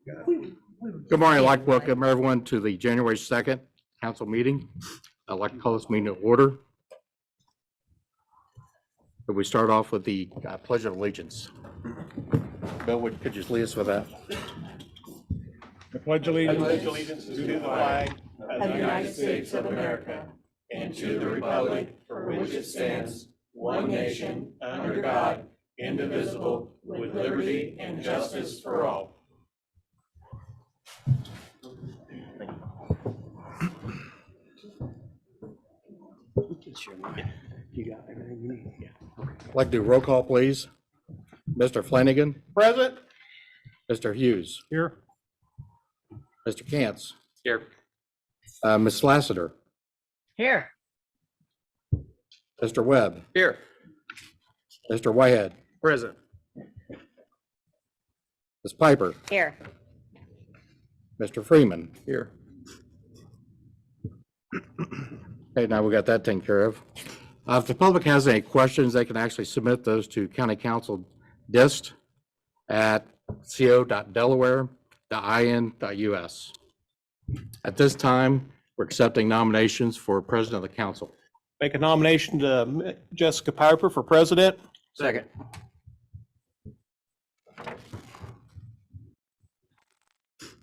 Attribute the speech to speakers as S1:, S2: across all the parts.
S1: Good morning. I'd like to welcome everyone to the January 2nd council meeting. I'd like to call this meeting to order. Could we start off with the Pledge of Allegiance? Bill, could you lead us with that?
S2: I pledge allegiance
S3: to the flag of the United States of America and to the republic for which it stands, one nation, under God, indivisible, with liberty and justice for all.
S1: I'd like to do roll call, please. Mr. Flanagan.
S2: Present.
S1: Mr. Hughes.
S2: Here.
S1: Mr. Cantz.
S3: Here.
S1: Ms. Lassiter.
S4: Here.
S1: Mr. Webb.
S3: Here.
S1: Mr. Whitehead.
S2: Present.
S1: Ms. Piper.
S4: Here.
S1: Mr. Freeman.
S3: Here.
S1: Okay, now we got that taken care of. If the public has any questions, they can actually submit those to County Council DIST at co.delaware.in.us. At this time, we're accepting nominations for President of the Council.
S2: Make a nomination to Jessica Piper for president.
S3: Second.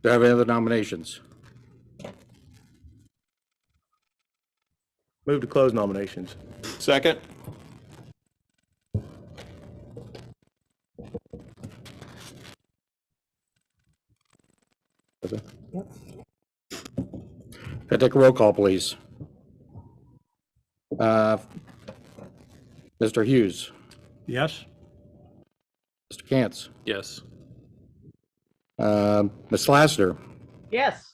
S1: Do I have any other nominations?
S5: Move to close nominations.
S2: Second.
S1: Can I take a roll call, please? Mr. Hughes.
S2: Yes.
S1: Mr. Cantz.
S3: Yes.
S1: Ms. Lassiter.
S4: Yes.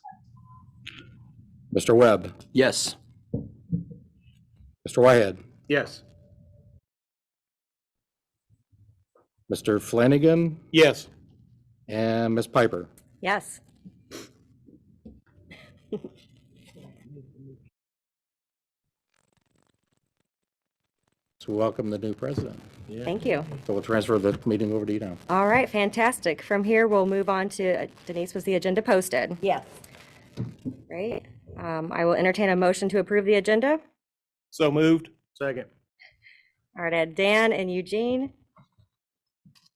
S1: Mr. Webb.
S3: Yes.
S1: Mr. Whitehead.
S5: Yes.
S1: Mr. Flanagan.
S2: Yes.
S1: And Ms. Piper.
S4: Yes.
S1: So welcome the new president.
S4: Thank you.
S1: So we'll transfer the meeting over to you now.
S4: All right, fantastic. From here, we'll move on to, Denise, was the agenda posted?
S6: Yes.
S4: Great. I will entertain a motion to approve the agenda.
S2: So moved.
S5: Second.
S4: All right, I had Dan and Eugene.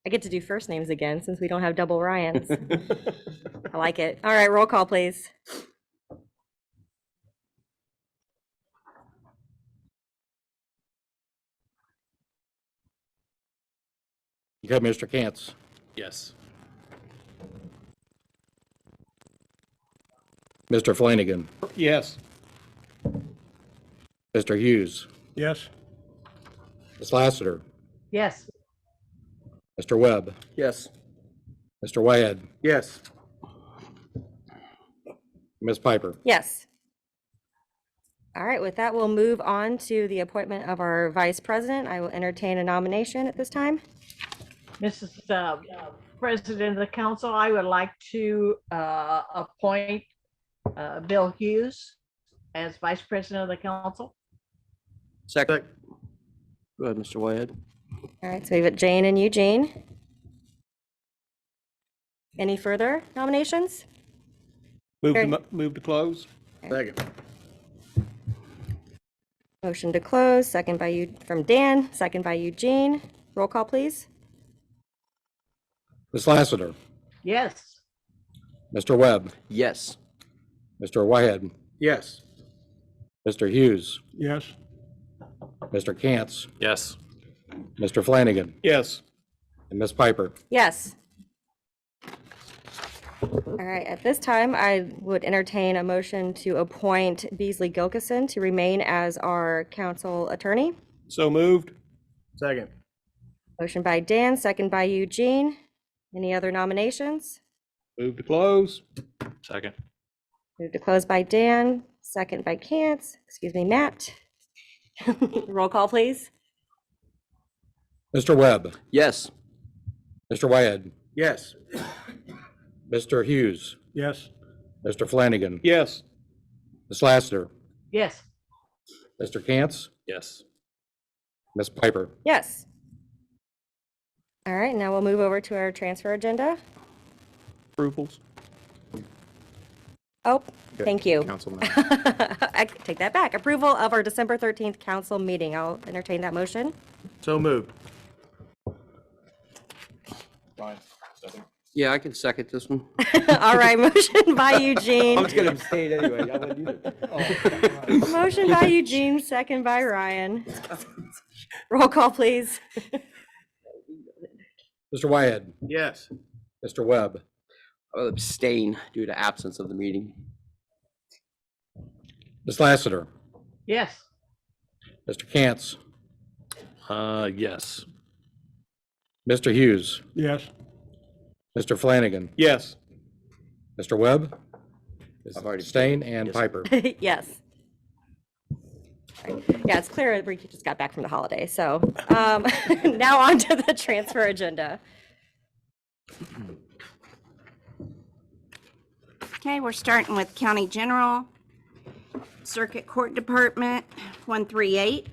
S4: I get to do first names again since we don't have double Ryans. I like it. All right, roll call, please.
S1: You got Mr. Cantz.
S3: Yes.
S1: Mr. Flanagan.
S2: Yes.
S1: Mr. Hughes.
S2: Yes.
S1: Ms. Lassiter.
S4: Yes.
S1: Mr. Webb.
S3: Yes.
S1: Mr. Whitehead.
S5: Yes.
S1: Ms. Piper.
S4: Yes. All right, with that, we'll move on to the appointment of our vice president. I will entertain a nomination at this time.
S6: Mrs. President of the Council, I would like to appoint Bill Hughes as Vice President of the Council.
S3: Second. Go ahead, Mr. Whitehead.
S4: All right, so we've got Jane and Eugene. Any further nominations?
S2: Move to close.
S5: Second.
S4: Motion to close, second by you from Dan, second by Eugene. Roll call, please.
S1: Ms. Lassiter.
S6: Yes.
S1: Mr. Webb.
S3: Yes.
S1: Mr. Whitehead.
S5: Yes.
S1: Mr. Hughes.
S2: Yes.
S1: Mr. Cantz.
S3: Yes.
S1: Mr. Flanagan.
S2: Yes.
S1: And Ms. Piper.
S4: Yes. All right, at this time, I would entertain a motion to appoint Beasley Gilkison to remain as our council attorney.
S2: So moved.
S5: Second.
S4: Motion by Dan, second by Eugene. Any other nominations?
S2: Move to close.
S3: Second.
S4: Move to close by Dan, second by Matt. Roll call, please.
S1: Mr. Webb.
S3: Yes.
S1: Mr. Whitehead.
S5: Yes.
S1: Mr. Hughes.
S2: Yes.
S1: Mr. Flanagan.
S2: Yes.
S1: Ms. Lassiter.
S6: Yes.
S1: Mr. Cantz.
S3: Yes.
S1: Ms. Piper.
S4: Yes. All right, now we'll move over to our transfer agenda.
S2: Approvals.
S4: Oh, thank you.
S5: Councilman.
S4: I take that back. Approval of our December 13th council meeting. I'll entertain that motion.
S5: So moved.
S3: Fine. Second.
S7: Yeah, I can second this one.
S4: All right, motion by
S7: I
S4: Eugene.
S7: was gonna abstain anyway. I wouldn't either.
S4: Motion by Eugene, second by Ryan. Roll call, please.
S1: Mr. Wyatt,
S5: Yes.
S1: Mr. Webb,
S7: I will abstain due to absence of the meeting.
S1: Ms. Lassiter,
S6: Yes.
S1: Mr. Cantz,
S5: Yes.
S1: Mr. Hughes,
S2: Yes.
S1: Mr. Flanagan,
S2: Yes.
S1: Mr. Webb,
S7: I've already
S1: Stain, and
S7: Yes.
S1: Piper.
S4: Yes. Yeah, it's clear that Ricky just got back from the holiday, so now on to the transfer agenda.
S8: Okay, we're starting with County General, Circuit Court Department, 138.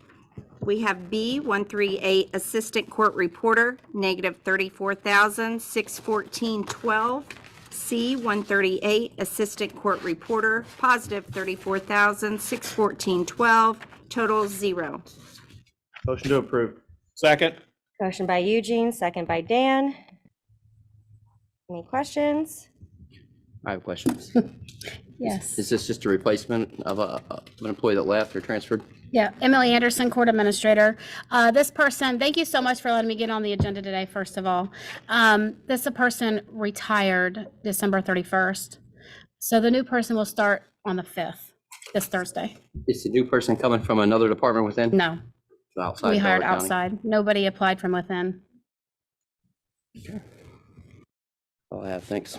S8: We have B, 138, Assistant Court Reporter, negative $34,614.12. C, 138, Assistant Court Reporter, positive $34,614.12, total 0.
S5: Motion to approve.
S2: Second.
S4: Motion by Eugene, second by Dan. Any questions?
S7: I have questions.
S9: Yes.
S7: Is this just a replacement of an employee that left or transferred?
S9: Yeah, Emily Anderson, Court Administrator. This person, thank you so much for letting me get on the agenda today, first of all. This person retired December 31st. So the new person will start on the 5th, this Thursday.
S7: Is the new person coming from another department within?
S9: No,
S7: Outside
S9: we hired
S7: Delaware County?
S9: outside. Nobody applied from within.
S7: All I have, thanks.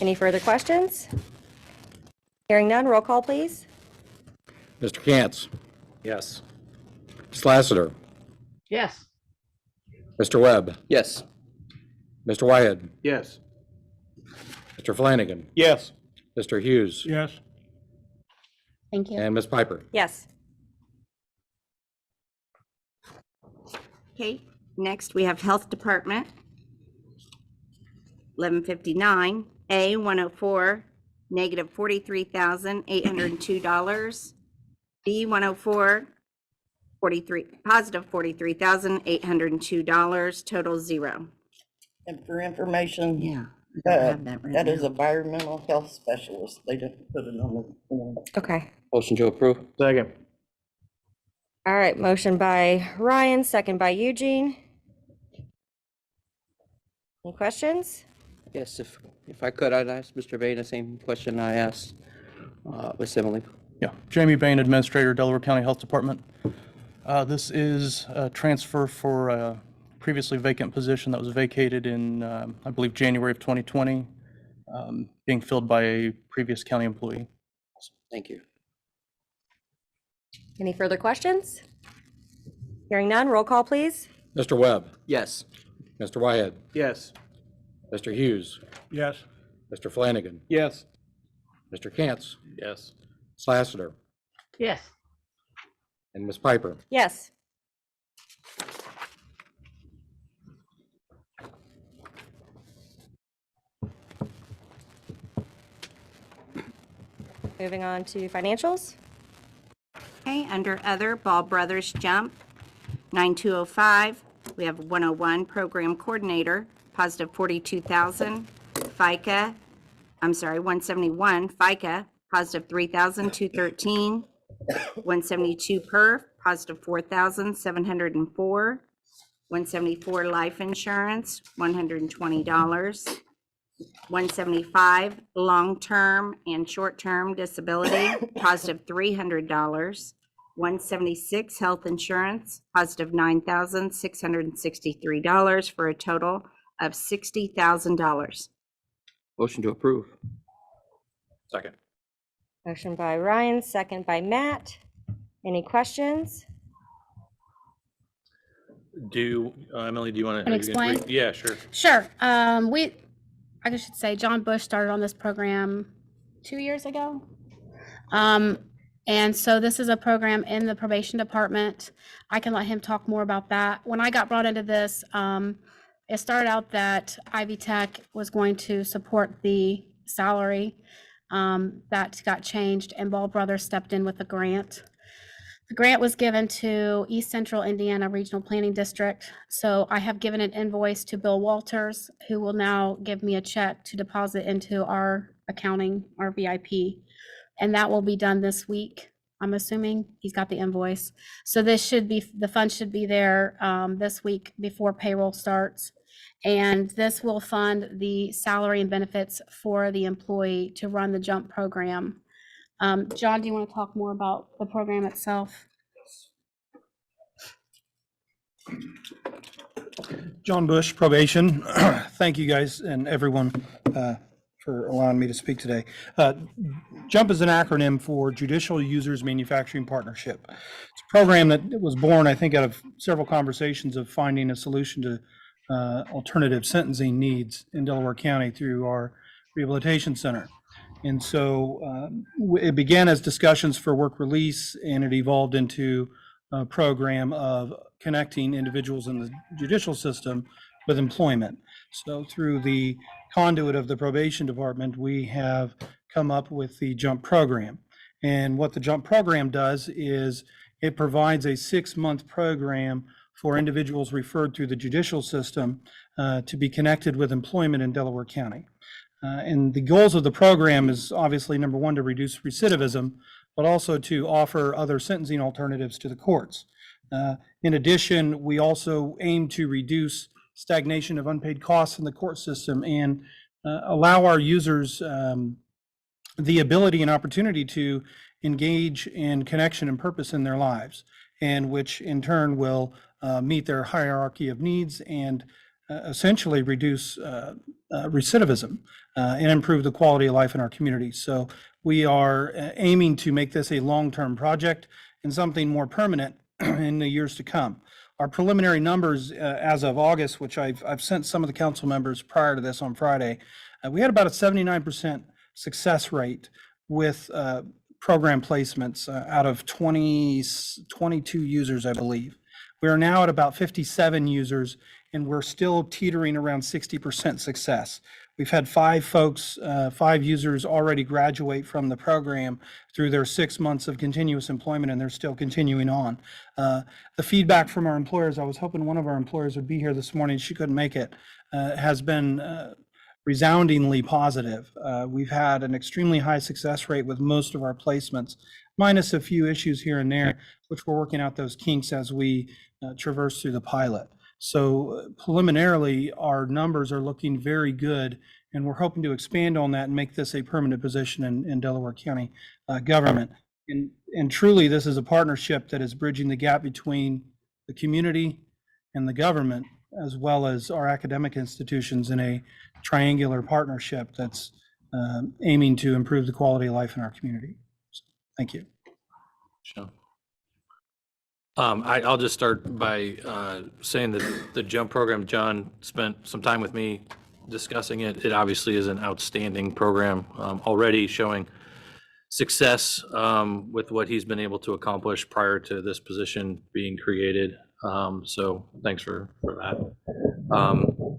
S4: Any further questions? Hearing none, roll call, please.
S1: Mr. Cantz,
S5: Yes.
S1: Ms. Lassiter,
S6: Yes.
S1: Mr. Webb,
S7: Yes,
S1: Mr. Wyatt,
S5: Yes.
S1: Mr. Flanagan,
S2: Yes.
S1: Mr. Hughes,
S2: Yes.
S9: Thank you.
S1: and Ms. Piper.
S4: Yes.
S8: Okay, next we have Health Department, 1159, A, 104, negative $43,802. B, 104, positive $43,802, total 0.
S10: And for information,
S8: Yeah. I don't have that right
S10: that is
S8: now.
S10: environmental health specialist. They didn't put it on the form.
S4: Okay.
S7: motion to approve.
S5: Second.
S4: All right, motion by Ryan, second by Eugene. Any questions?
S7: Yes, if I could, I'd ask Mr. Bain the same question I asked Ms. Emily.
S11: Yeah, Jamie Bain, Administrator, Delaware County Health Department. This is a transfer for a previously vacant position that was vacated in, I believe, January of 2020, being filled by a previous county employee.
S7: Thank you.
S4: Any further questions? Hearing none, roll call, please.
S1: Mr. Webb,
S7: Yes,
S1: Mr. Wyatt,
S5: Yes.
S1: Mr. Hughes,
S2: Yes.
S1: Mr. Flanagan,
S2: Yes.
S1: Mr. Cantz,
S5: Yes.
S1: Ms. Lassiter,
S6: Yes.
S1: and Ms. Piper.
S4: Yes. Moving on to financials.
S8: Okay, under Other, Ball Brothers Jump, 9205. We have 101, Program Coordinator, positive 42,000. FICA, 171, FICA, positive 3,213. 172 PERF, positive 4,704. 174 Life Insurance, $120. 175 Long-Term and Short-Term Disability, positive $300. 176 Health Insurance, positive $9,663 for a total of $60,000.
S7: motion to approve.
S5: Second.
S4: Motion by Ryan, second by Matt. Any questions?
S5: Emily, do you want
S9: Can I explain?
S5: Yeah, sure.
S9: Sure. I should say John Bush started on this program 2 years ago. And so this is a program in the probation department. I can let him talk more about that. When I got brought into this, it started out that Ivy Tech was going to support the salary. That got changed, and Ball Brothers stepped in with a grant. The grant was given to East Central Indiana Regional Planning District. So I have given an invoice to Bill Walters, who will now give me a check to deposit into our accounting, our VIP. And that will be done this week. I'm assuming he's got the invoice. So this should be, the funds should be there this week before payroll starts. And this will fund the salary and benefits for the employee to run the JUMP program. John, do you want to talk more about the program itself?
S12: John Bush, probation. Thank you guys and everyone for allowing me to speak today. JUMP is an acronym for Judicial Users Manufacturing Partnership. It's a program that was born, I think, out of several conversations of finding a solution to alternative sentencing needs in Delaware County through our rehabilitation center. And so it began as discussions for work release, and it evolved into a program of connecting individuals in the judicial system with employment. So through the conduit of the probation department, we have come up with the JUMP program. And what the JUMP program does is it provides a 6-month program for individuals referred through the judicial system to be connected with employment in Delaware County. And the goals of the program is obviously, number one, to reduce recidivism, but also to offer other sentencing alternatives to the courts. In addition, we also aim to reduce stagnation of unpaid costs in the court system and allow our users the ability and opportunity to engage in connection and purpose in their lives, and which in turn will meet their hierarchy of needs and essentially reduce recidivism and improve the quality of life in our community. So we are aiming to make this a long-term project and something more permanent in the years to come. Our preliminary numbers as of August, which I've sent some of the council members prior to this on Friday, we had about a 79% success rate with program placements out of 22 users, I believe. We are now at about 57 users, and we're still teetering around 60% success. We've had 5 users already graduate from the program through their 6 months of continuous employment, and they're still continuing on. The feedback from our employers, I was hoping one of our employers would be here this morning, she couldn't make it, has been resoundingly positive. We've had an extremely high success rate with most of our placements, minus a few issues here and there, which we're working out those kinks as we traverse through the pilot. So preliminarily, our numbers are looking very good, and we're hoping to expand on that and make this a permanent position in Delaware County government. And truly, this is a partnership that is bridging the gap between the community and the government, as well as our academic institutions, in a triangular partnership that's aiming to improve the quality of life in our community. So, thank you.
S5: Sure. I'll just start by saying that the JUMP program, John spent some time with me discussing it. It obviously is an outstanding program, already showing success with what he's been able to accomplish prior to this position being created. So thanks for that.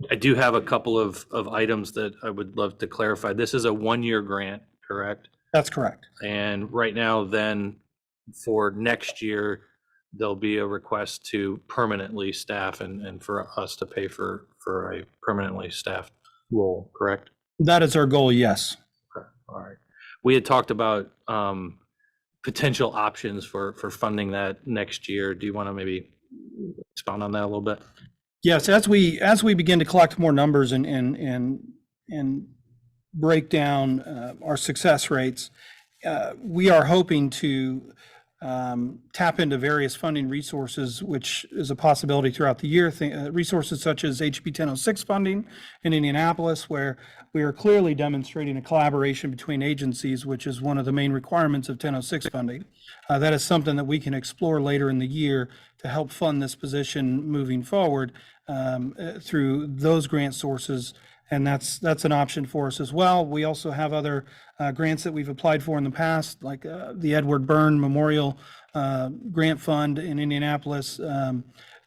S5: I do have a couple of items that I would love to clarify. This is a 1-year grant, correct?
S12: That's correct.
S5: And right now, then, for next year, there'll be a request to permanently staff and for us to pay for a permanently staffed role, correct?
S12: That is our goal, yes.
S5: Okay. All right. We had talked about potential options for funding that next year. Do you want to maybe expound on that a little bit?
S12: Yes, as we begin to collect more numbers and break down our success rates, we are hoping to tap into various funding resources, which is a possibility throughout the year. Resources such as HB 1006 funding in Indianapolis, where we are clearly demonstrating a collaboration between agencies, which is one of the main requirements of 1006 funding. That is something that we can explore later in the year to help fund this position moving forward through those grant sources. And that's an option for us as well. We also have other grants that we've applied for in the past, like the Edward Byrne Memorial Grant Fund in Indianapolis.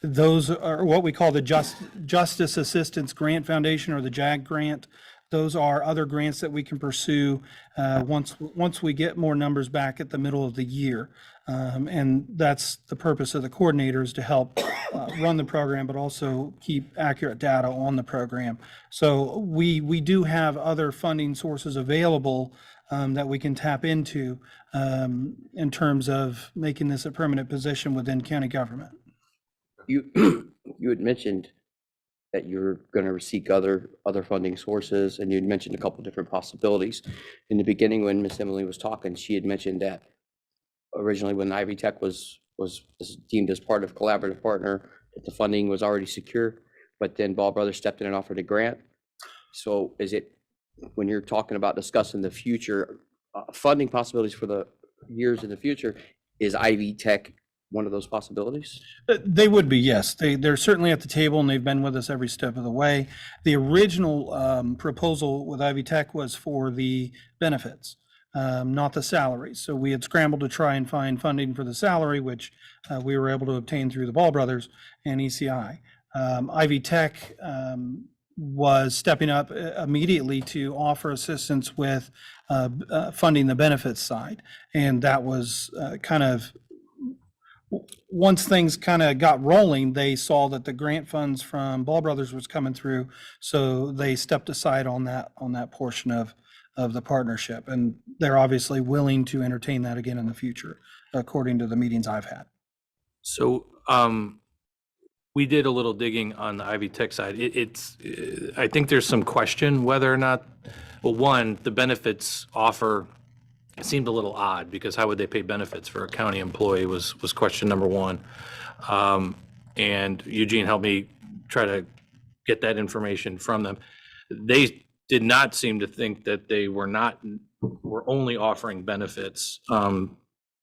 S12: Those are what we call the Justice Assistance Grant Foundation, or the JAG grant. Those are other grants that we can pursue once we get more numbers back at the middle of the year. And that's the purpose of the coordinators, to help run the program, but also keep accurate data on the program. So we do have other funding sources available that we can tap into in terms of making this a permanent position within county government.
S7: You, you had mentioned that you're going to seek other funding sources, and you'd mentioned a couple different possibilities. In the beginning, when Miss Emily was talking, she had mentioned that originally when Ivy Tech was deemed as part of collaborative partner, that the funding was already secure, but then Ball Brothers stepped in and offered a grant. So is it, when you're talking about discussing the future funding possibilities for the years in the future, is Ivy Tech one of those possibilities?
S12: They would be, yes. They're certainly at the table, and they've been with us every step of the way. The original proposal with Ivy Tech was for the benefits, not the salaries. So we had scrambled to try and find funding for the salary, which we were able to obtain through the Ball Brothers and ECI. Ivy Tech was stepping up immediately to offer assistance with funding the benefits side. And that was kind of, once things kind of got rolling, they saw that the grant funds from Ball Brothers was coming through, so they stepped aside on that portion of the partnership, and they're obviously willing to entertain that again in the future, according to the meetings I've had.
S5: So we did a little digging on the Ivy Tech side. I think there's some question whether or not, well, one, the benefits offer seemed a little odd, because how would they pay benefits for a county employee was question number one. And Eugene helped me try to get that information from them. They did not seem to think that they were only offering benefits.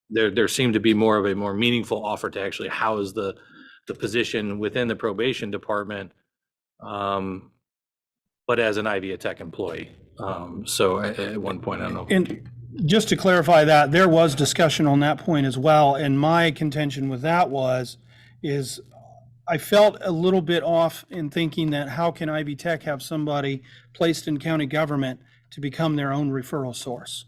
S5: There seemed to be more of a more meaningful offer to actually house the position within the probation department, but as an Ivy Tech employee. So at one point, I don't know.
S12: And just to clarify that, there was discussion on that point as well, and my contention with that is I felt a little bit off in thinking that how can Ivy Tech have somebody placed in county government to become their own referral source?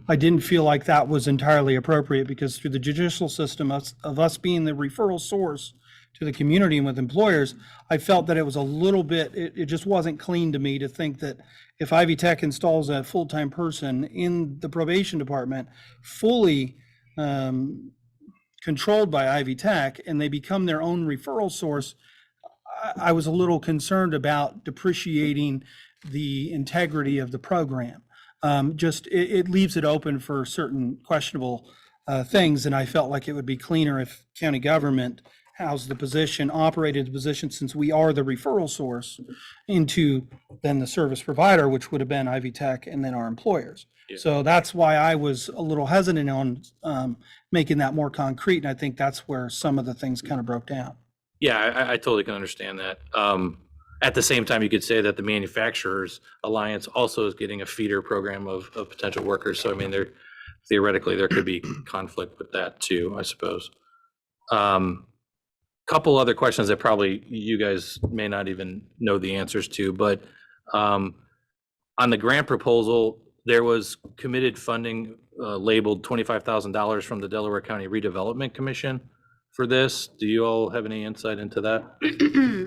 S12: I didn't feel like that was entirely appropriate, because through the judicial system of us being the referral source to the community and with employers, I felt that it was a little bit, it just wasn't clean to me to think that if Ivy Tech installs a full-time person in the probation department, fully controlled by Ivy Tech, and they become their own referral source, I was a little concerned about depreciating the integrity of the program. It leaves it open for certain questionable things, and I felt like it would be cleaner if county government housed the position, operated the position, since we are the referral source, into then the service provider, which would have been Ivy Tech and then our employers.
S5: Yeah.
S12: So that's why I was a little hesitant on making that more concrete, and I think that's where some of the things kind of broke down.
S5: Yeah, I totally can understand that. At the same time, you could say that the Manufacturers Alliance also is getting a feeder program of potential workers. So I mean, theoretically, there could be conflict with that too, I suppose. Couple other questions that probably you guys may not even know the answers to, but on the grant proposal, there was committed funding labeled $25,000 from the Delaware County Redevelopment Commission for this. Do you all have any insight into that?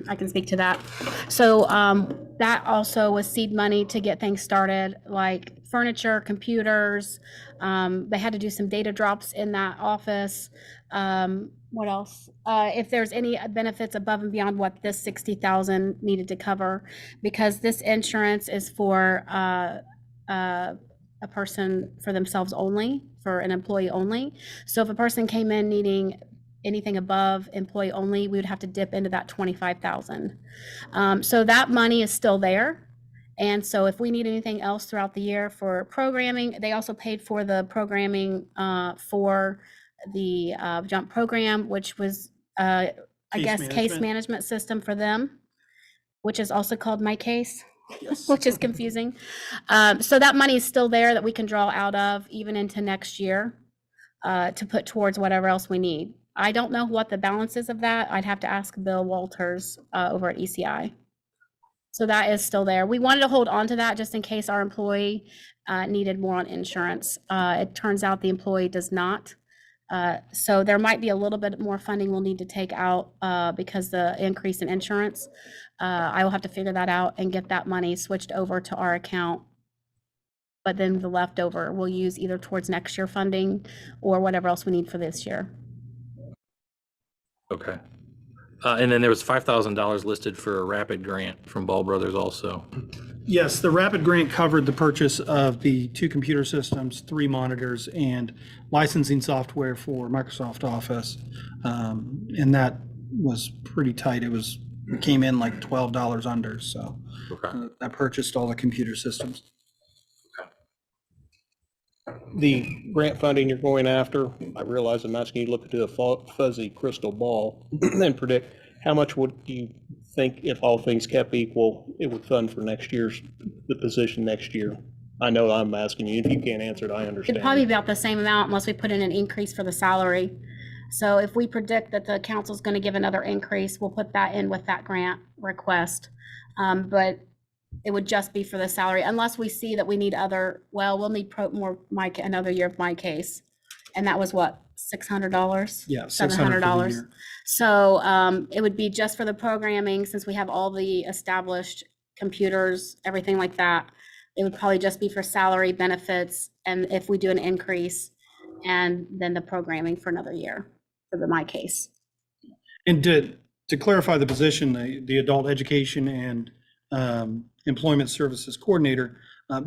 S9: I can speak to that. So that also was seed money to get things started, like furniture, computers. They had to do some data drops in that office. What else? If there's any benefits above and beyond what this 60,000 needed to cover, because this insurance is for a person for themselves only, for an employee only. So if a person came in needing anything above employee only, we would have to dip into that 25,000. So that money is still there. And so if we need anything else throughout the year for programming, they also paid for the programming for the JUMP program, which was, I guess, case management system for them, which is also called My Case, which is confusing. So that money is still there that we can draw out of even into next year to put towards whatever else we need. I don't know what the balance is of that. I'd have to ask Bill Walters over at ECI. So that is still there. We wanted to hold on to that just in case our employee needed more on insurance. It turns out the employee does not. So there might be a little bit more funding we'll need to take out because the increase in insurance. I will have to figure that out and get that money switched over to our account. But then the leftover we'll use either towards next year funding or whatever else we need for this year.
S5: Okay. And then there was $5,000 listed for a rapid grant from Ball Brothers also.
S12: Yes, the rapid grant covered the purchase of the 2 computer systems, 3 monitors, and licensing software for Microsoft Office. And that was pretty tight. It came in like $12 under, so I purchased all the computer systems.
S2: The grant funding you're going after, I realize I'm asking you to look into a fuzzy crystal ball and predict how much would you think, if all things kept equal, it would fund for the position next year? I know I'm asking you. If you can't answer it, I understand.
S9: It'd probably be about the same amount unless we put in an increase for the salary. So if we predict that the council's going to give another increase, we'll put that in with that grant request. But it would just be for the salary unless we see that we need we'll need another year of my case. And that was what, $600?
S12: Yeah,
S9: $700. So it would be just for the programming, since we have all the established computers, everything like that. It would probably just be for salary, benefits, and if we do an increase, and then the programming for another year for my case.
S12: And to clarify the position, the adult education and employment services coordinator,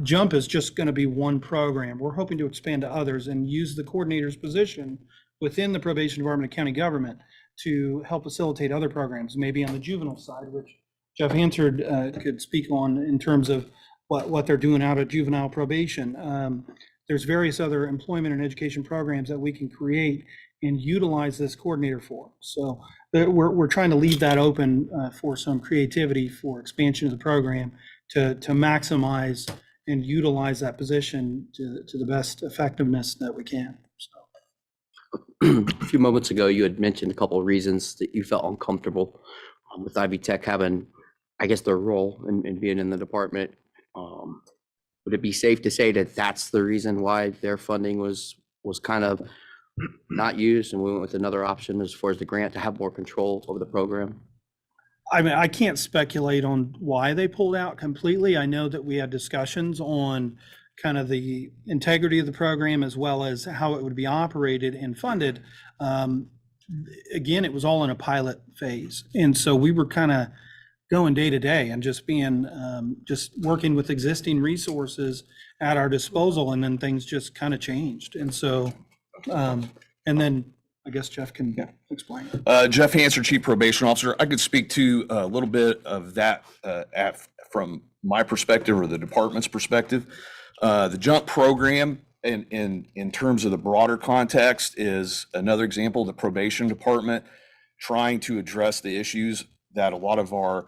S12: JUMP is just going to be one program. We're hoping to expand to others and use the coordinator's position within the probation department of county government to help facilitate other programs, maybe on the juvenile side, which Jeff Hansard could speak on in terms of what they're doing out at juvenile probation. There's various other employment and education programs that we can create and utilize this coordinator for. So we're trying to leave that open for some creativity for expansion of the program to maximize and utilize that position to the best effectiveness that we can. So.
S7: A few moments ago, you had mentioned a couple of reasons that you felt uncomfortable with Ivy Tech having, I guess, their role in being in the department. Would it be safe to say that that's the reason why their funding was kind of not used and we went with another option as far as the grant to have more control over the program?
S12: I mean, I can't speculate on why they pulled out completely. I know that we had discussions on kind of the integrity of the program as well as how it would be operated and funded. Again, it was all in a pilot phase. And so we were kind of going day to day and just being, just working with existing resources at our disposal. And then things just kind of changed. And so, and then I guess Jeff can explain.
S13: Jeff Hansard, Chief Probation Officer. I could speak to a little bit of that from my perspective or the department's perspective. The JUMP program in terms of the broader context is another example of the probation department trying to address the issues that a lot of our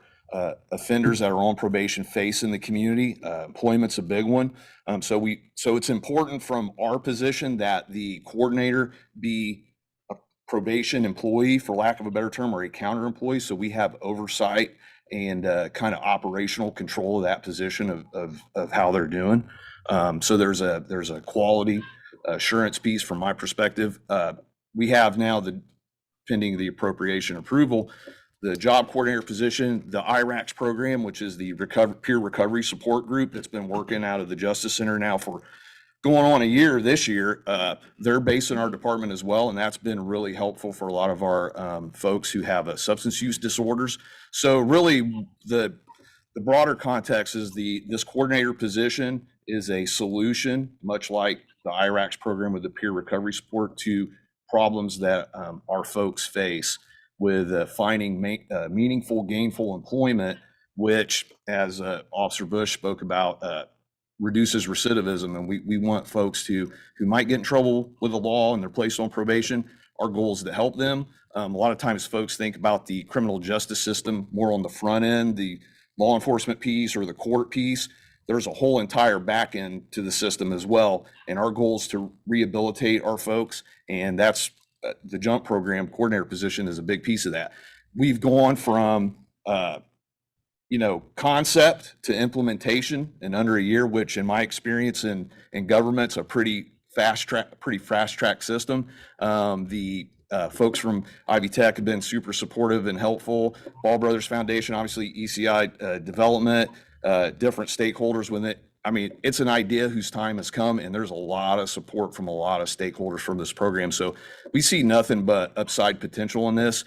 S13: offenders that are on probation face in the community. Employment's a big one. So it's important from our position that the coordinator be a probation employee, for lack of a better term, or a counter employee. So we have oversight and kind of operational control of that position of how they're doing. So there's a quality assurance piece from my perspective. We have now, pending the appropriation approval, the job coordinator position, the IRACS program, which is the peer recovery support group that's been working out of the Justice Center now for going on a year this year. They're based in our department as well, and that's been really helpful for a lot of our folks who have substance use disorders. So really, the broader context is this coordinator position is a solution, much like the IRACS program with the peer recovery support, to problems that our folks face with finding meaningful, gainful employment, which, as Officer Bush spoke about, reduces recidivism. And we want folks who might get in trouble with the law and they're placed on probation. Our goal is to help them. A lot of times folks think about the criminal justice system more on the front end, the law enforcement piece or the court piece. There's a whole entire back end to the system as well. And our goal is to rehabilitate our folks. And that's the JUMP program coordinator position is a big piece of that. We've gone from concept to implementation in under a year, which in my experience in government's a pretty fast track system. The folks from Ivy Tech have been super supportive and helpful. Ball Brothers Foundation, obviously ECI development, different stakeholders with it. I mean, it's an idea whose time has come, and there's a lot of support from a lot of stakeholders from this program. So we see nothing but upside potential in this.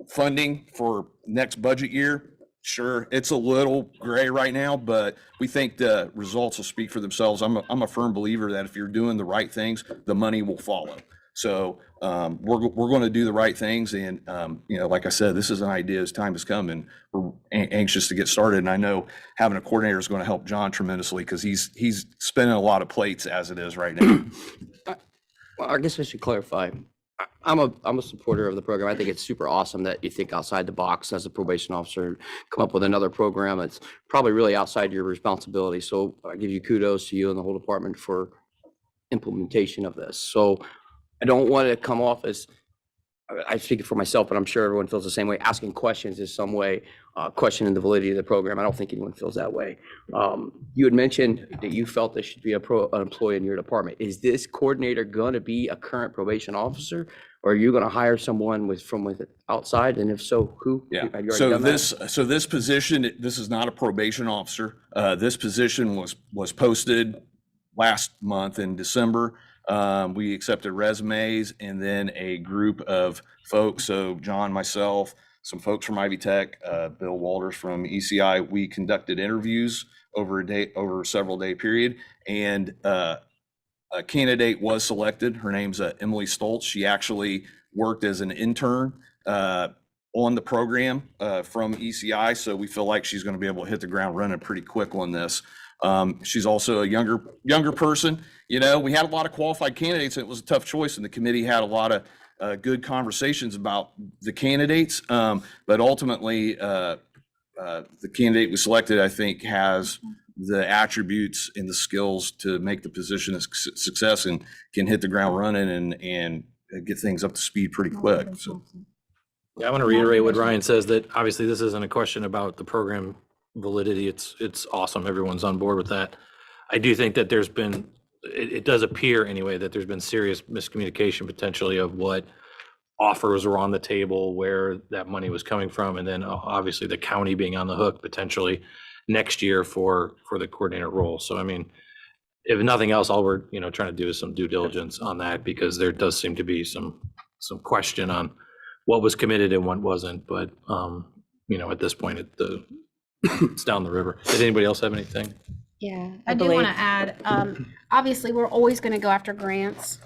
S13: Funding for next budget year, sure, it's a little gray right now, but we think the results will speak for themselves. I'm a firm believer that if you're doing the right things, the money will follow. So we're going to do the right things, and like I said, this is an idea as time has come, and we're anxious to get started. And I know having a coordinator is going to help John tremendously because he's spinning a lot of plates as it is right now.
S7: Well, I guess I should clarify. I'm a supporter of the program. I think it's super awesome that you think outside the box as a probation officer, come up with another program that's probably really outside your responsibility. So I give you kudos to you and the whole department for implementation of this. So I don't want to come off as, I speak for myself, but I'm sure everyone feels the same way. Asking questions is some way questioning the validity of the program. I don't think anyone feels that way. You had mentioned that you felt there should be an employee in your department. Is this coordinator going to be a current probation officer, or are you going to hire someone from outside? And if so, who?
S13: Yeah.
S7: Have you already done that?
S13: So this position, this is not a probation officer. This position was posted last month in December. We accepted resumes, and then a group of folks, so John, myself, some folks from Ivy Tech, Bill Walters from ECI, we conducted interviews over a several day period, and a candidate was selected. Her name's Emily Stoltz. She actually worked as an intern on the program from ECI, so we feel like she's going to be able to hit the ground running pretty quick on this. She's also a younger person. We had a lot of qualified candidates, and it was a tough choice, and the committee had a lot of good conversations about the candidates. But ultimately, the candidate we selected, I think, has the attributes and the skills to make the position a success and can hit the ground running and get things up to speed pretty quick. So.
S5: Yeah, I want to reiterate what Ryan says, that obviously this isn't a question about the program validity. It's awesome. Everyone's on board with that. I do think that there's been, it does appear anyway, that there's been serious miscommunication potentially of what offers were on the table, where that money was coming from, and then obviously the county being on the hook potentially next year for the coordinator role. So I mean, if nothing else, all we're trying to do is some due diligence on that, because there does seem to be some question on what was committed and what wasn't. But at this point, it's down the river. Did anybody else have anything?
S9: Yeah, I do want to add, obviously, we're always going to go after grants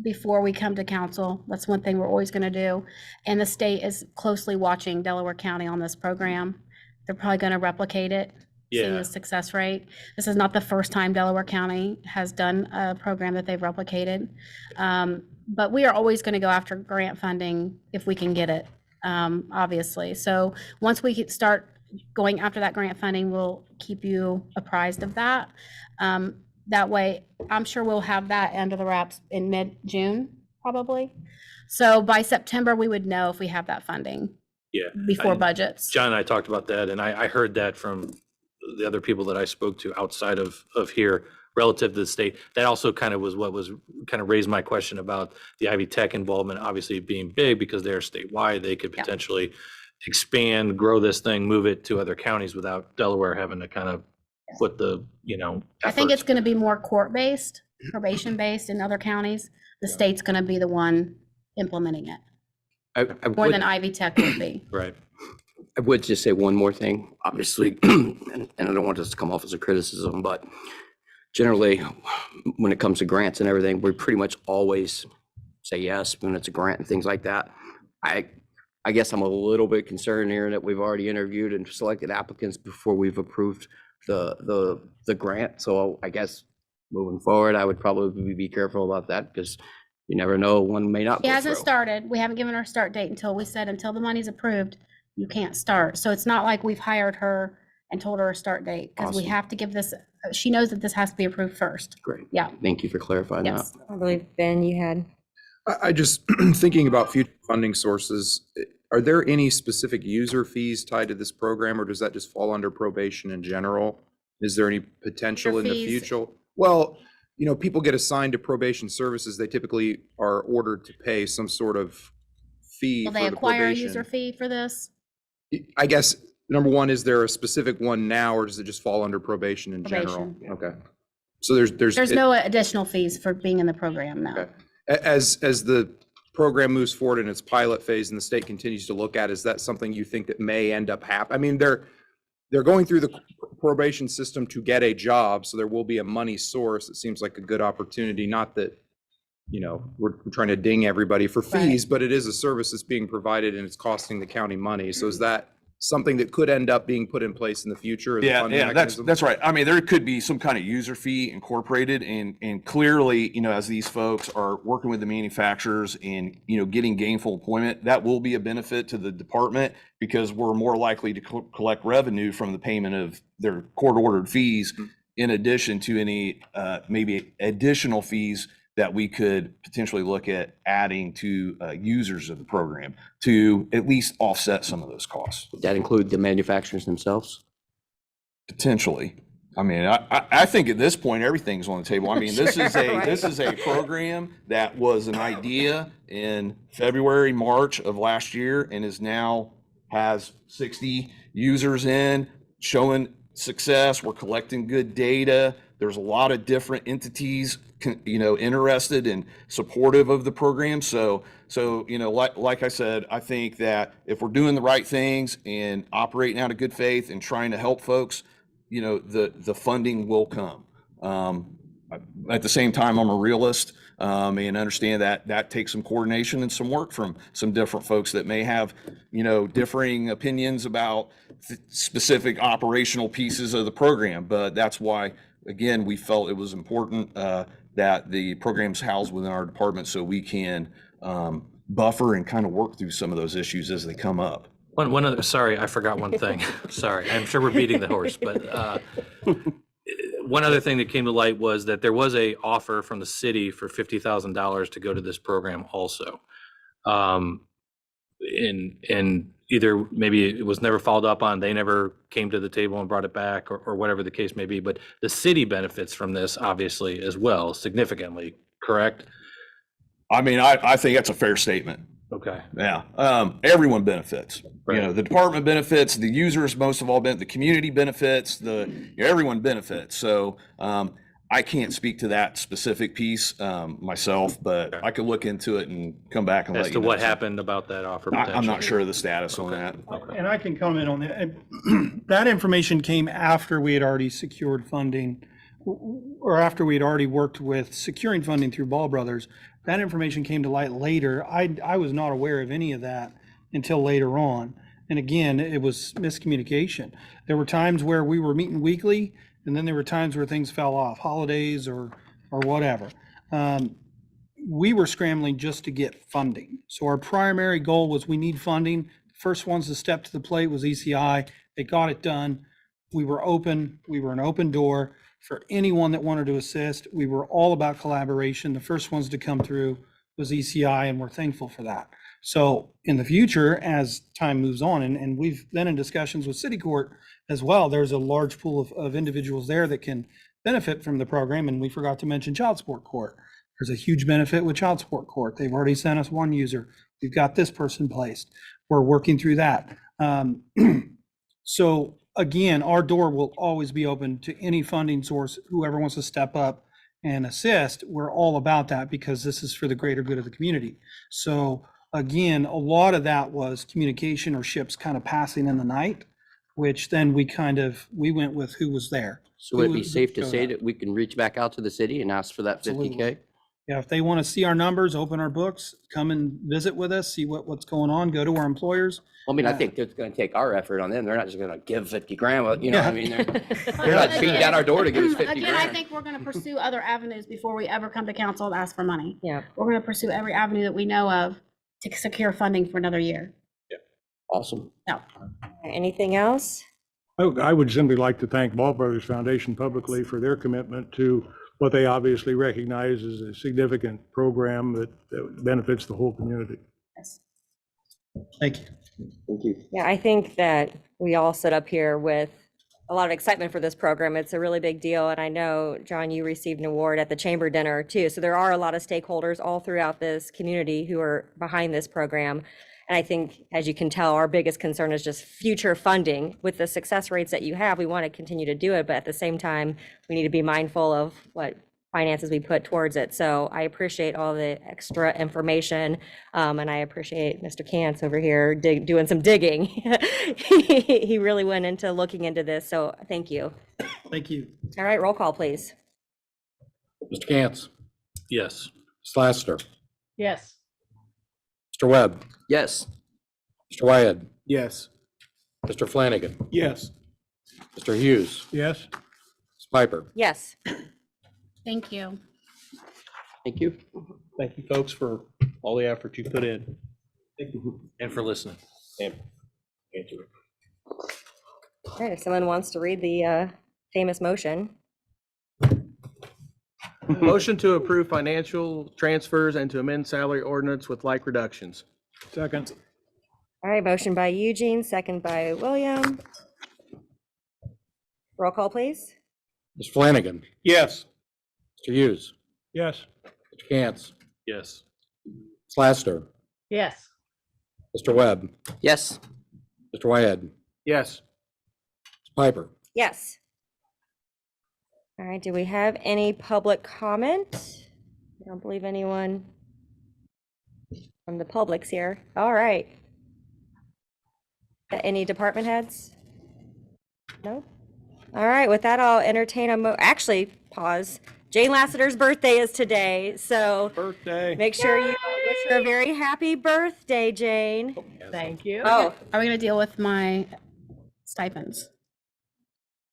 S9: before we come to council. That's one thing we're always going to do. And the state is closely watching Delaware County on this program. They're probably going to replicate it, seeing the success rate. This is not the first time Delaware County has done a program that they've replicated. But we are always going to go after grant funding if we can get it, obviously. So once we start going after that grant funding, we'll keep you apprised of that. That way, I'm sure we'll have that under the wraps in mid-June, probably. So by September, we would know if we have that funding.
S5: Yeah.
S9: Before budgets.
S5: John and I talked about that, and I heard that from the other people that I spoke to outside of here relative to the state. That also kind of was what was kind of raised my question about the Ivy Tech involvement, obviously being big because they're statewide. They could potentially expand, grow this thing, move it to other counties without Delaware having to kind of foot the,
S9: I think it's going to be more court-based, probation-based in other counties. The state's going to be the one implementing it. More than Ivy Tech would be.
S5: Right.
S7: I would just say one more thing, obviously, and I don't want this to come off as a criticism, but generally, when it comes to grants and everything, we pretty much always say yes when it's a grant and things like that. I guess I'm a little bit concerned here that we've already interviewed and selected applicants before we've approved the grant. So I guess moving forward, I would probably be careful about that, because you never know, one may not.
S9: It hasn't started. We haven't given her a start date until we said, until the money's approved, you can't start. So it's not like we've hired her and told her a start date, because we have to give this, she knows that this has to be approved first.
S7: Great.
S9: Yeah.
S7: Thank you for clarifying that.
S4: I believe, Ben, you had.
S14: I just thinking about future funding sources, Are there any specific user fees tied to this program, or does that just fall under probation in general? Is there any potential in the
S9: fees.
S14: future? Well, you know, people get assigned to probation services. They typically are ordered to pay some sort of fee
S9: Will
S14: for
S9: they
S14: the
S9: acquire a user
S14: probation.
S9: fee for this?
S14: I guess, number one, is there a specific one now, or does it just fall under probation in general?
S9: Probation.
S14: Okay. So there's
S9: No additional fees for being in the program now.
S14: Okay. As the program moves forward in its pilot phase and the state continues to look at, is that something you think that may end up happening? I mean, they're going through the probation system to get a job, so there will be a money source. It seems like a good opportunity, not that, you know, we're trying to ding everybody for fees, but it is a service that's being provided and it's costing the county money. So is that something that could end up being put in place in the future? as a funding mechanism?
S13: That's right. I mean, there could be some kind of user fee incorporated, and clearly, you know, as these folks are working with the manufacturers and, you know, getting gainful employment, that will be a benefit to the department because we're more likely to collect revenue from the payment of their court-ordered fees in addition to any maybe additional fees that we could potentially look at adding to users of the program to at least offset some of those costs.
S7: Would that include the manufacturers themselves?
S13: Potentially. I mean, I think at this point, everything's on the table. I mean, this is a program that was an idea in February, March of last year, and is now has 60 users in, showing success. We're collecting good data. There's a lot of different entities, you know, interested and supportive of the program. So, you know, like I said, I think that if we're doing the right things and operating out of good faith and trying to help folks, you know, the funding will come. At the same time, I'm a realist and understand that that takes some coordination and some work from some different folks that may have, you know, differing opinions about specific operational pieces of the program. But that's why, again, we felt it was important that the program's housed within our department so we can buffer and kind of work through some of those issues as they come up.
S5: One other, sorry, I forgot one thing. Sorry, I'm sure we're beating the horse, but one other thing that came to light was that there was a offer from the city for $50,000 to go to this program also. And either maybe it was never followed up on, they never came to the table and brought it back, or whatever the case may be, but the city benefits from this obviously as well, significantly, correct?
S13: I mean, I think that's a fair statement.
S5: Okay.
S13: Yeah. Everyone benefits.
S5: Right.
S13: You know, the department benefits, the users most of all the community benefits, everyone benefits. So I can't speak to that specific piece myself, but I could look into it and come back and
S5: As
S13: let
S5: to
S13: you know.
S5: what happened about that offer
S13: I'm
S5: potentially.
S13: not sure of the status on that.
S12: And I can comment on that. That information came after we had already secured funding, or after we had already worked with securing funding through Ball Brothers. That information came to light later. I was not aware of any of that until later on. And again, it was miscommunication. There were times where we were meeting weekly, and then there were times where things fell off, holidays or whatever. We were scrambling just to get funding. So our primary goal was we need funding. The first ones to step to the plate was ECI. They got it done. We were open. We were an open door for anyone that wanted to assist. We were all about collaboration. The first ones to come through was ECI, and we're thankful for that. So in the future, as time moves on, and we've been in discussions with City Court as well, there's a large pool of individuals there that can benefit from the program. And we forgot to mention Child Support Court. There's a huge benefit with Child Support Court. They've already sent us one user. We've got this person placed. We're working through that. So again, our door will always be open to any funding source, whoever wants to step up and assist. We're all about that because this is for the greater good of the community. So again, a lot of that was communication or ships kind of passing in the night, which then we went with who was there.
S7: So would it be safe to say that we can reach back out to the city and ask for that 50K?
S12: Yeah, if they want to see our numbers, open our books, come and visit with us, see what's going on, go to our employers.
S7: I mean, I think it's going to take our effort on them. They're not just going to give 50 grand, you know, I mean, they're not beating down our door to give us 50
S9: Again, I
S7: grand.
S9: think we're going to pursue other avenues before we ever come to council and ask for money.
S4: Yeah.
S9: We're going to pursue every avenue that we know of to secure funding for another year.
S7: Awesome.
S9: No.
S4: Anything else?
S15: I would simply like to thank Ball Brothers Foundation publicly for their commitment to what they obviously recognize as a significant program that benefits the whole community.
S9: Yes.
S12: Thank you.
S7: Thank you.
S4: Yeah, I think that we all sit up here with a lot of excitement for this program. It's a really big deal. And I know, John, you received an award at the chamber dinner too. So there are a lot of stakeholders all throughout this community who are behind this program. And I think, as you can tell, our biggest concern is just future funding. With the success rates that you have, we want to continue to do it, but at the same time, we need to be mindful of what finances we put towards it. So I appreciate all the extra information, and I appreciate Mr. Cantz over here doing some digging. He really went into looking into this, so thank you.
S12: Thank you.
S4: All right, roll call, please.
S1: Mr. Cantz,
S5: Yes.
S1: Ms. Lassiter,
S6: Yes.
S1: Mr. Webb,
S7: Yes.
S1: Mr. Wyatt,
S2: Yes.
S1: Mr. Flanagan,
S2: Yes.
S1: Mr. Hughes,
S15: Yes?
S1: Ms. Piper.
S4: Yes.
S9: Thank you.
S7: Thank you.
S2: Thank you, folks, for all the effort you put in.
S5: And for listening.
S2: And
S4: All right, if someone wants to read the famous motion.
S2: motion to approve financial transfers and to amend salary ordinance with like reductions.
S15: Second?
S4: All right, motion by Eugene, second by William. Roll call, please.
S1: Mr. Flanagan,
S2: Yes.
S1: Mr. Hughes,
S15: Yes.
S1: Mr. Cantz,
S5: Yes.
S1: Ms. Lassiter,
S6: Yes.
S1: Mr. Webb,
S7: Yes.
S1: Mr. Wyatt,
S2: Yes.
S1: Ms. Piper.
S4: Yes. All right, do we have any public comment? I don't believe anyone from the public's here. All right. Any department heads? No? All right, with that, I'll entertain actually, pause. Jane Lassiter's birthday is today, so
S2: Birthday.
S4: make sure you wish her a very happy birthday, Jane.
S6: Thank you.
S4: Oh,
S9: Are we gonna deal with my stipends?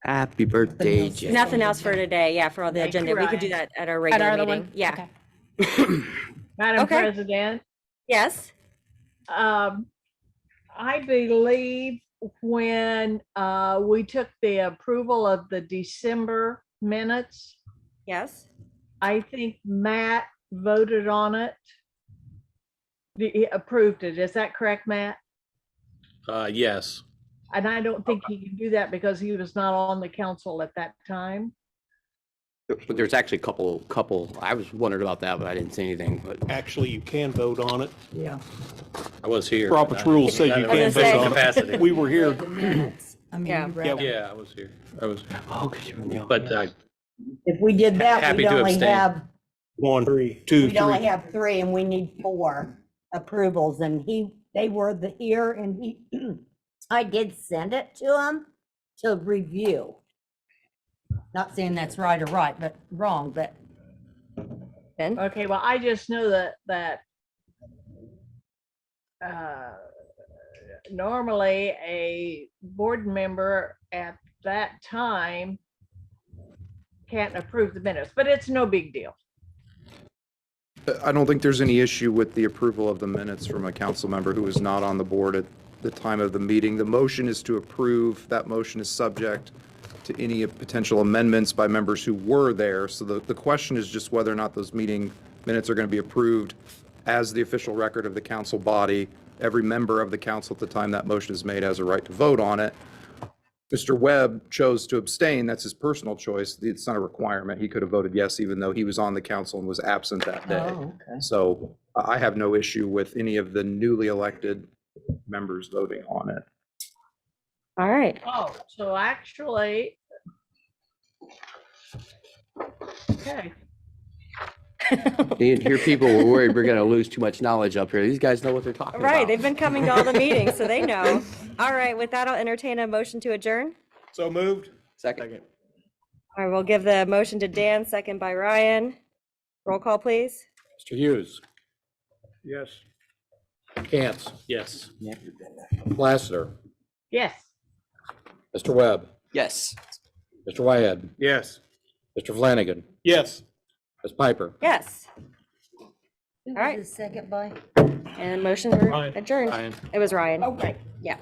S7: Happy birthday, Jane.
S4: nothing else for today, yeah, for all the
S6: Thank you,
S4: agenda. We could do
S6: Ryan.
S4: that at our
S9: At
S4: regular
S9: our other
S4: meeting.
S9: one?
S4: Yeah.
S9: Okay.
S6: Madam
S4: Okay.
S6: President,
S4: Yes?
S6: I believe when we took the approval of the December minutes,
S4: Yes?
S6: I think Matt voted on it. He approved it. Is that correct, Matt?
S5: Yes.
S6: And I don't think he can do that because he was not on the council at that time.
S7: But there's actually a couple, I was wondering about that, but I didn't say anything, but
S2: Actually, you can vote on it.
S10: Yeah.
S5: I was here.
S2: Robert's rules say you
S5: Not in
S2: can
S4: I was gonna
S2: vote
S4: say-
S2: on it.
S5: Capacity.
S2: We were here.
S10: The minutes. I mean,
S4: Yeah.
S10: you read them.
S5: Yeah, I was here. I was,
S7: oh, because you're in the
S5: but
S10: If we did that,
S5: Happy
S10: we'd
S5: to
S10: only
S5: abstain.
S10: have,
S2: 1, 3, 2,
S10: we'd only
S2: 3.
S10: have 3 and we need 4 approvals and they were here and I did send it to him to review. Not saying that's right or right, but wrong, but
S4: Ben?
S6: Okay, well, I just know that normally a board member at that time can't approve the minutes, but it's no big deal.
S14: I don't think there's any issue with the approval of the minutes from a council member who was not on the board at the time of the meeting. The motion is to approve. That motion is subject to any potential amendments by members who were there. So the question is just whether or not those meeting minutes are going to be approved as the official record of the council body. Every member of the council at the time that motion is made has a right to vote on it. Mr. Webb chose to abstain. That's his personal choice. It's not a requirement. He could have voted yes, even though he was on the council and was absent that day.
S10: Oh, okay.
S14: So I have no issue with any of the newly elected members voting on it.
S4: All right.
S6: Oh, so actually, okay.
S7: you hear people were worried we're gonna lose too much knowledge up here. These guys know what they're talking about.
S4: Right, they've been coming to all the meetings, so they know. All right, with that, I'll entertain a motion to adjourn.
S2: So moved.
S7: Second.
S4: All right, we'll give the motion to Dan, second by Ryan. Roll call, please.
S1: Mr. Hughes,
S15: Yes.
S1: Cantz,
S5: yes.
S1: Lassiter,
S6: Yes.
S1: Mr. Webb,
S7: Yes.
S1: Mr. Wyatt,
S2: Yes.
S1: Mr. Flanagan,
S2: Yes.
S1: Ms. Piper.
S4: Yes.
S10: who
S4: All right.
S10: was the second by?
S4: And motion
S2: Ryan.
S4: adjourned.
S5: Ryan.
S4: It was Ryan.
S10: Okay.
S4: Yeah.